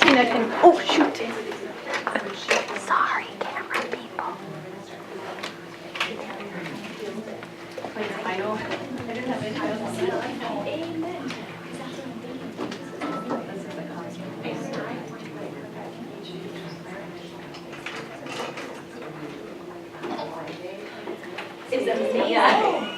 something that can, oh shoot. Sorry, camera people. Is that me? Yeah.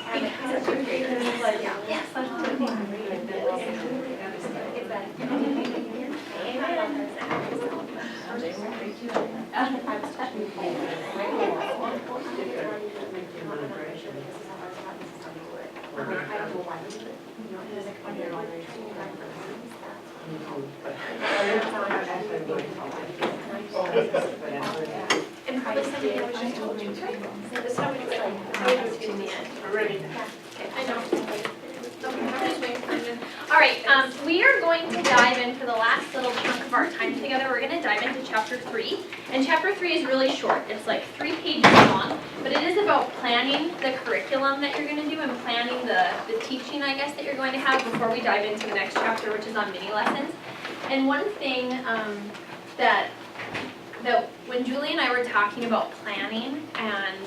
And probably something I was just told you. This is how we do it. How we do it in the end. We're ready. Okay, I know. Okay, I'm just waiting for you. All right, we are going to dive in for the last little chunk of our time together. We're going to dive into chapter 3. And chapter 3 is really short. It's like 3 pages long, but it is about planning the curriculum that you're going to do and planning the teaching, I guess, that you're going to have before we dive into the next chapter, which is on mini lessons. And one thing that when Julie and I were talking about planning, and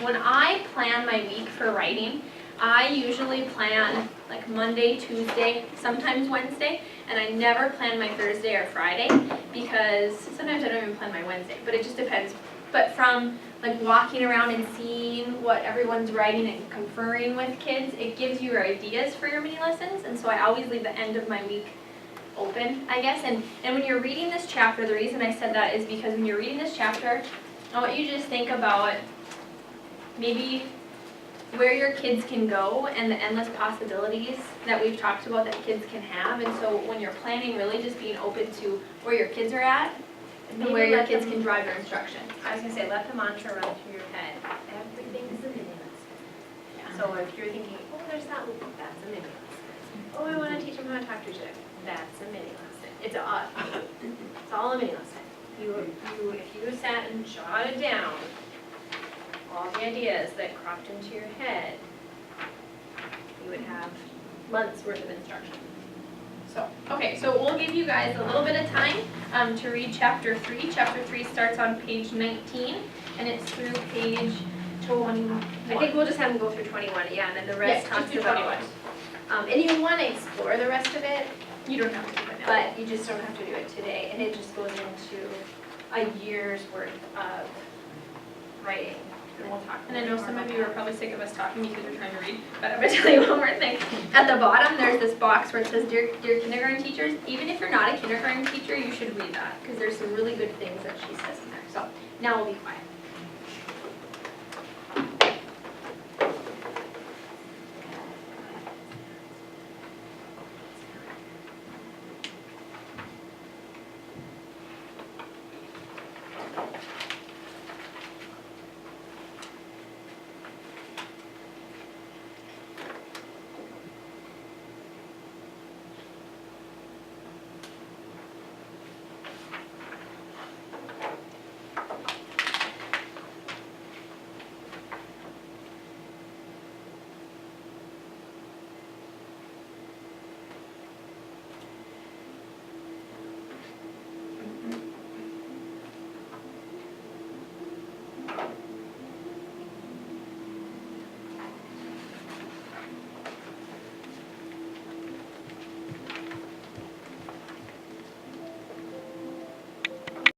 when I plan my week for writing, I usually plan like Monday, Tuesday, sometimes Wednesday, and I never plan my Thursday or Friday because sometimes I don't even plan my Wednesday, but it just depends. But from like walking around and seeing what everyone's writing and conferring with kids, it gives you ideas for your mini lessons, and so I always leave the end of my week open, I guess. And when you're reading this chapter, the reason I said that is because when you're reading this chapter, I want you to just think about maybe where your kids can go and the endless possibilities that we've talked about that kids can have. And so when you're planning, really just being open to where your kids are at and where your kids can drive their instruction. I was going to say, let the mantra run through your head. Everything is a mini lesson. Yeah. So if you're thinking, oh, there's that loop, that's a mini lesson. Oh, I want to teach them how to talk to each other. That's a mini lesson. It's all a mini lesson. If you sat and jotted down all the ideas that cropped into your head, you would have months worth of instruction. So, okay, so we'll give you guys a little bit of time to read chapter 3. Chapter 3 starts on page 19, and it's through page 21. I think we'll just have them go through 21, yeah, and then the rest talks about. And you want to explore the rest of it. You don't have to do it now. But you just don't have to do it today, and it just goes into a year's worth of writing. And we'll talk. And I know some of you are probably sick of us talking because you're trying to read, but I'm going to tell you one more thing. At the bottom, there's this box where it says, Dear kindergarten teachers. Even if you're not a kindergarten teacher, you should read that because there's some really good things that she says in there. So now we'll be quiet.